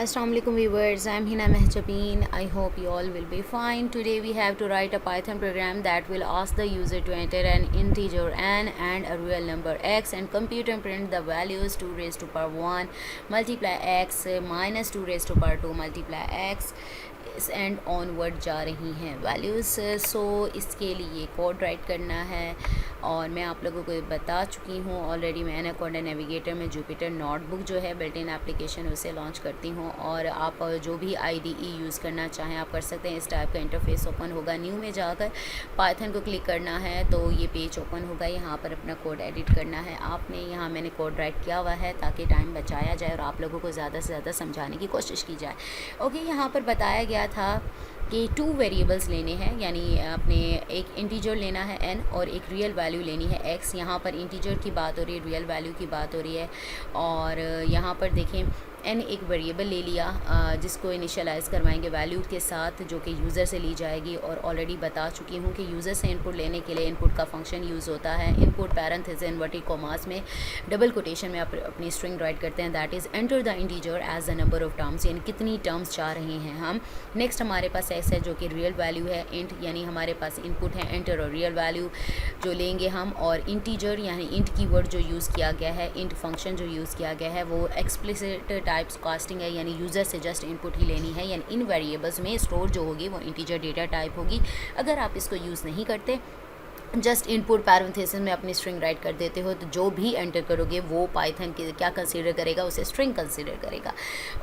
Assalamualaikum viewers, I'm Hina Mehjabeen. I hope you all will be fine. Today we have to write a Python program that will ask the user to enter an integer n and a real number x and compute and print the values 2 raised to power 1 multiply x minus 2 raised to power 2 multiply x and onward जा रही हैं values. सो इसके लिए code right करना है और मैं आप लोगों को बता चुकी हूँ ऑलरेडी। मैं एनाकोंडा नेविगेटर में जुपिटर नोटबुक जो है बिल्ट इन एप्लीकेशन उसे लॉन्च करती हूँ और आप जो भी IDE यूज़ करना चाहें आप कर सकते हैं। इस टाइप का इंटरफेस ओपन होगा। न्यू में जाकर पाइथन को क्लिक करना है तो ये पेज ओपन होगा। यहाँ पर अपना कोड एडिट करना है आपने। यहाँ मैंने कोड राइट किया हुआ है ताकि टाइम बचाया जाए और आप लोगों को ज़्यादा से ज़्यादा समझाने की कोशिश की जाए। ओके, यहाँ पर बताया गया था कि 2 वेरिएबल्स लेने हैं, यानी आपने एक इंटीजर लेना है n और एक रियल वैल्यू लेनी है x। यहाँ पर इंटीजर की बात हो रही है, रियल वैल्यू की बात हो रही है। और यहाँ पर देखें n एक वेरिएबल ले लिया जिसको इनिशियलाइज़ करवाएंगे वैल्यू के साथ जो कि यूज़र से ली जाएगी। और ऑलरेडी बता चुकी हूँ कि यूज़र से इनपुट लेने के लिए इनपुट का फंक्शन यूज़ होता है। इनपुट पैरेंथेसिस इन्वर्टेड कॉमास में डबल कोटेशन में आप अपनी स्ट्रिंग राइट करते हैं, that is enter the integer as the number of terms, यानी कितनी टर्म्स चाह रहे हैं हम। नेक्स्ट हमारे पास एक्स है जो कि रियल वैल्यू है इंट, यानी हमारे पास इनपुट है एंटर और रियल वैल्यू जो लेंगे हम। और इंटीजर यानी इंट कीवर्ड जो यूज़ किया गया है, इंट फंक्शन जो यूज़ किया गया है वो एक्सप्लिसिट टाइप्स कास्टिंग है, यानी यूज़र से जस्ट इनपुट ही लेनी है। यानी इन वेरिएबल्स में स्टोर जो होगी वो इंटीजर डेटा टाइप होगी। अगर आप इसको यूज़ नहीं करते, जस्ट इनपुट पैरेंथेसिस में अपनी स्ट्रिंग राइट कर देते हो, तो जो भी एंटर करोगे वो पाइथन के क्या कंसीडर करेगा, उसे स्ट्रिंग कंसीडर करेगा।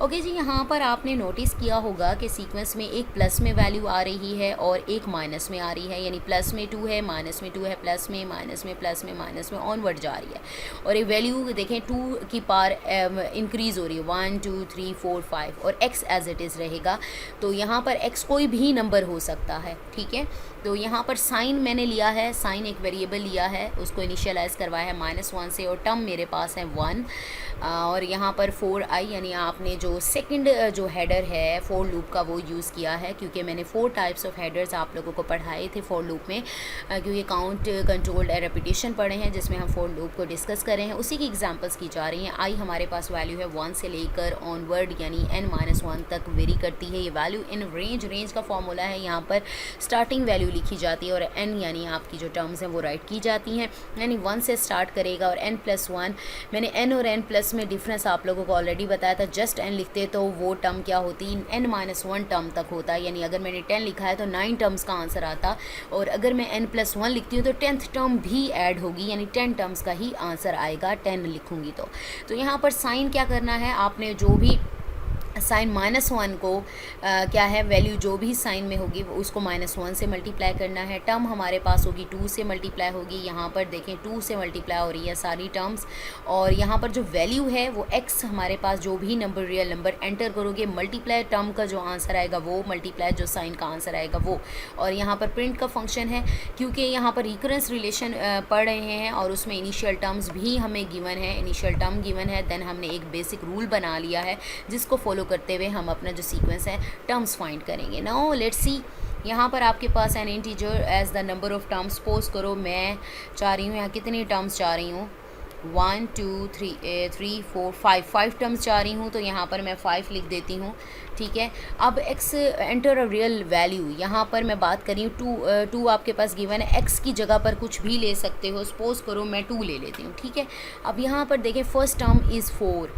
ओके जी, यहाँ पर आपने नोटिस किया होगा कि सीक्वेंस में एक प्लस में वैल्यू आ रही है और एक माइनस में आ रही है, यानी प्लस में 2 है, माइनस में 2 है, प्लस में माइनस में प्लस में माइनस में ऑनवर्ड जा रही है। और ये वैल्यू देखें 2 की पावर इंक्रीज़ हो रही है 1 2 3 4 5 और x एज इट इज़ रहेगा। तो यहाँ पर x कोई भी नंबर हो सकता है, ठीक है। तो यहाँ पर साइन मैंने लिया है, साइन एक वेरिएबल लिया है, उसको इनिशियलाइज़ करवाया है -1 से और टर्म मेरे पास है 1। और यहाँ पर 4i यानी आपने जो सेकंड जो हेडर है फॉर लूप का वो यूज़ किया है, क्योंकि मैंने 4 टाइप्स ऑफ हेडर्स आप लोगों को पढ़ाए थे फॉर लूप में, क्योंकि काउंट कंट्रोल्ड रेपिटेशन पढ़े हैं जिसमें हम फॉर लूप को डिस्कस कर रहे हैं, उसी की एग्जांपल्स की जा रही हैं। i हमारे पास वैल्यू है 1 से लेकर ऑनवर्ड यानी n-1 तक वेरी करती है ये वैल्यू इन रेंज का फॉर्मूला है। यहाँ पर स्टार्टिंग वैल्यू लिखी जाती है और n यानी आपकी जो टर्म्स हैं वो राइट की जाती हैं, यानी 1 से स्टार्ट करेगा और n+1। मैंने n और n+ में डिफरेंस आप लोगों को ऑलरेडी बताया था। जस्ट n लिखते तो वो टर्म क्या होती, n-1 टर्म तक होता है, यानी अगर मैंने 10 लिखा है तो 9 टर्म्स का आंसर आता। और अगर मैं n+1 लिखती हूँ तो 10th टर्म भी ऐड होगी, यानी 10 टर्म्स का ही आंसर आएगा 10 लिखूँगी तो यहाँ पर साइन क्या करना है आपने, जो भी साइन -1 को क्या है वैल्यू जो भी साइन में होगी उसको -1 से मल्टीप्लाई करना है। टर्म हमारे पास होगी 2 से मल्टीप्लाई होगी। यहाँ पर देखें 2 से मल्टीप्लाई हो रही है सारी टर्म्स। और यहाँ पर जो वैल्यू है वो x हमारे पास जो भी नंबर रियल नंबर एंटर करोगे मल्टीप्लाई टर्म का जो आंसर आएगा वो मल्टीप्लाई जो साइन का आंसर आएगा वो। और यहाँ पर प्रिंट का फंक्शन है, क्योंकि यहाँ पर रिकरेंस रिलेशन पढ़ रहे हैं और उसमें इनिशियल टर्म्स भी हमें गिवन है, इनिशियल टर्म गिवन है। देन हमने एक बेसिक रूल बना लिया है जिसको फॉलो करते हुए हम अपना जो सीक्वेंस है टर्म्स फाइंड करेंगे। नाउ लेट्स सी, यहाँ पर आपके पास an integer as the number of terms. Suppose करो मैं चाह रही हूँ यहाँ कितनी टर्म्स चाह रही हूँ, 1 2 3 4 5 टर्म्स चाह रही हूँ, तो यहाँ पर मैं 5 लिख देती हूँ, ठीक है। अब x enter a real value, यहाँ पर मैं बात कर रही हूँ 2 आपके पास गिवन है, x की जगह पर कुछ भी ले सकते हो। सपोज करो मैं 2 ले लेती हूँ, ठीक है। अब यहाँ पर देखें फर्स्ट टर्म इज़ 4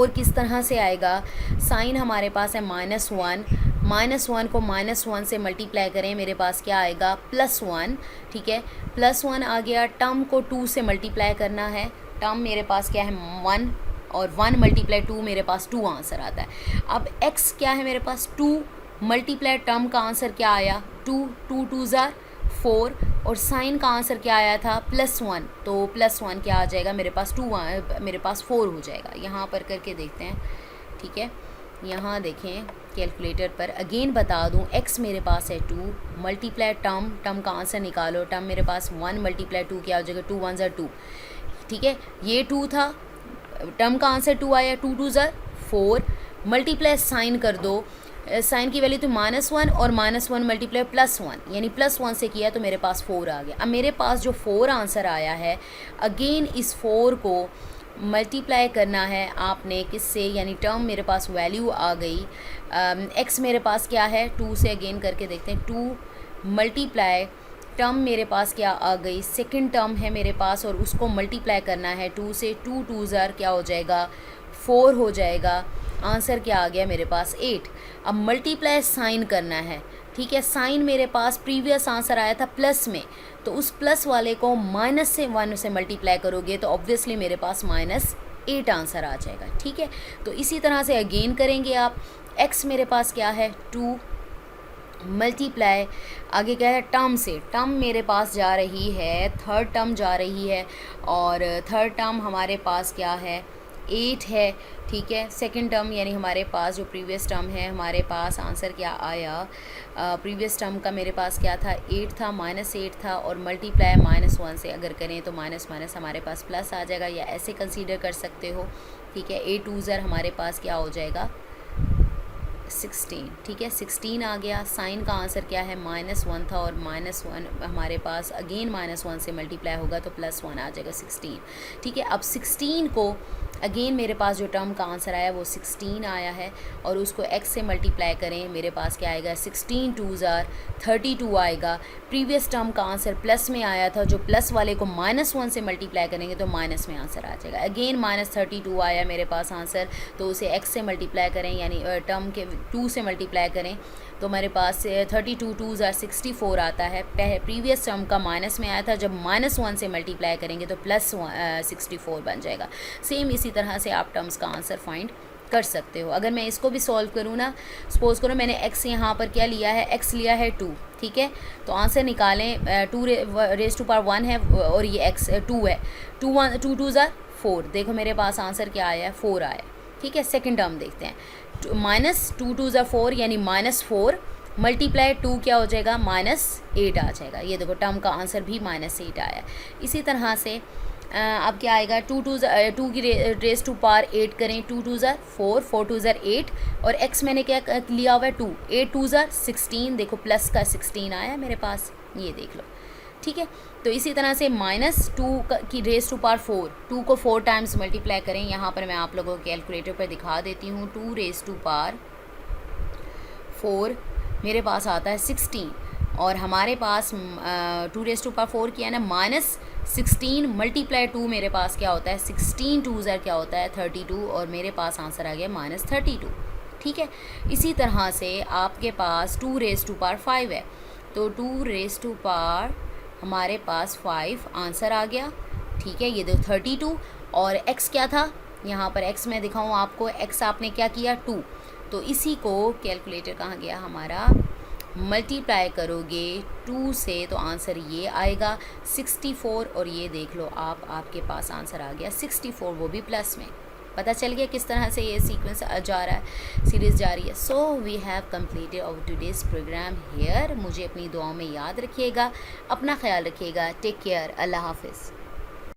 किस तरह से आएगा, साइन हमारे पास है -1 को -1 से मल्टीप्लाई करें, मेरे पास क्या आएगा +1, ठीक है। +1 आ गया। टर्म को 2 से मल्टीप्लाई करना है, टर्म मेरे पास क्या है 1 और 1 × 2 मेरे पास 2 आंसर आता है। अब x क्या है मेरे पास 2 मल्टीप्लाई टर्म का आंसर क्या आया 2 2 2 4 और साइन का आंसर क्या आया था +1, तो +1 क्या आ जाएगा मेरे पास 2 मेरे पास 4 हो जाएगा। यहाँ पर करके देखते हैं, ठीक है। यहाँ देखें कैलकुलेटर पर अगेन बता दूँ, x मेरे पास है 2 मल्टीप्लाई टर्म का आंसर निकालो, टर्म मेरे पास 1 × 2 क्या हो जाएगा 2 1 2, ठीक है। ये 2 था, टर्म का आंसर 2 आया, 2 2 4 मल्टीप्लाई साइन कर दो, साइन की वैल्यू तो -1 और -1 मल्टीप्लाई +1, यानी +1 से किया तो मेरे पास 4 आ गया। अब मेरे पास जो 4 आंसर आया है, अगेन इस 4 को मल्टीप्लाई करना है आपने किससे, यानी टर्म मेरे पास वैल्यू आ गई, एक्स मेरे पास क्या है 2 से, अगेन करके देखते हैं 2 मल्टीप्लाई टर्म मेरे पास क्या आ गई, सेकंड टर्म है मेरे पास और उसको मल्टीप्लाई करना है 2 से, 2 2 ज़ार क्या हो जाएगा 4 हो जाएगा, आंसर क्या आ गया मेरे पास 8। अब मल्टीप्लाई साइन करना है, ठीक है, साइन मेरे पास प्रीवियस आंसर आया था प्लस में, तो उस प्लस वाले को माइनस से 1 से मल्टीप्लाई करोगे तो ऑब्वियसली मेरे पास -8 आंसर आ जाएगा, ठीक है। तो इसी तरह से अगेन करेंगे आप, x मेरे पास क्या है 2 मल्टीप्लाई, आगे क्या है टर्म से, टर्म मेरे पास जा रही है, थर्ड टर्म जा रही है और थर्ड टर्म हमारे पास क्या है 8 है, ठीक है। सेकंड टर्म यानी हमारे पास जो प्रीवियस टर्म है, हमारे पास आंसर क्या आया, प्रीवियस टर्म का मेरे पास क्या था 8 था, -8 था और मल्टीप्लाई -1 से अगर करें तो माइनस माइनस हमारे पास प्लस आ जाएगा, या ऐसे कंसीडर कर सकते हो, ठीक है। 8 2 ज़र हमारे पास क्या हो जाएगा 16, ठीक है, 16 आ गया। साइन का आंसर क्या है -1 था और -1 हमारे पास अगेन -1 से मल्टीप्लाई होगा तो +1 आ जाएगा 16, ठीक है। अब 16 को अगेन मेरे पास जो टर्म का आंसर आया वो 16 आया है और उसको x से मल्टीप्लाई करें, मेरे पास क्या आएगा 16 2 ज़ार 32 आएगा। प्रीवियस टर्म का आंसर प्लस में आया था, जो प्लस वाले को -1 से मल्टीप्लाई करेंगे तो माइनस में आंसर आ जाएगा। अगेन -32 आया मेरे पास आंसर, तो उसे x से मल्टीप्लाई करें यानी टर्म के 2 से मल्टीप्लाई करें तो मेरे पास 32 2 ज़ार 64 आता है। प्रीवियस टर्म का माइनस में आया था, जब -1 से मल्टीप्लाई करेंगे तो +64 बन जाएगा। सेम इसी तरह से आप टर्म्स का आंसर फाइंड कर सकते हो। अगर मैं इसको भी सॉल्व करूँ ना, सपोज करो मैंने x यहाँ पर क्या लिया है, x लिया है 2, ठीक है, तो आंसर निकालें 2 रेज़ टू पावर 1 है और ये x 2 है, 2 2 ज़ार 4, देखो मेरे पास आंसर क्या आया है 4 आया, ठीक है। सेकंड टर्म देखते हैं, -2 2 ज़ार 4 यानी -4 मल्टीप्लाई 2 क्या हो जाएगा -8 आ जाएगा। ये देखो टर्म का आंसर भी -8 आया। इसी तरह से अब क्या आएगा 2 की रेज़ टू पावर 8 करें, 2 2 ज़ार 4 4 2 ज़ार 8 और x मैंने क्या लिया हुआ है 2, 8 2 ज़ार 16, देखो प्लस का 16 आया मेरे पास, ये देख लो, ठीक है। तो इसी तरह से -2 की रेज़ टू पावर 4, 2 को 4 टाइम्स मल्टीप्लाई करें, यहाँ पर मैं आप लोगों को कैलकुलेटर पर दिखा देती हूँ। 2 रेज़ टू पावर 4 मेरे पास आता है 16 और हमारे पास 2 रेज़ टू पावर 4 किया है ना, -16 मल्टीप्लाई 2 मेरे पास क्या होता है 16 2 ज़ार क्या होता है 32 और मेरे पास आंसर आ गया -32, ठीक है। इसी तरह से आपके पास 2 रेज़ टू पावर 5 है, तो 2 रेज़ टू पावर हमारे पास 5 आंसर आ गया, ठीक है। ये दो 32 और x क्या था, यहाँ पर x मैं दिखाऊँ आपको, x आपने क्या किया 2, तो इसी को कैलकुलेटर कहाँ गया हमारा, मल्टीप्लाई करोगे 2 से तो आंसर ये आएगा 64 और ये देख लो आप, आपके पास आंसर आ गया 64, वो भी प्लस में। पता चल गया किस तरह से ये सीक्वेंस जा रहा है, सीरीज़ जा रही है। So we have completed our today's program here. मुझे अपनी दुआओं में याद रखिएगा, अपना ख्याल रखिएगा, टेक केयर, अल्लाह हाफिज़।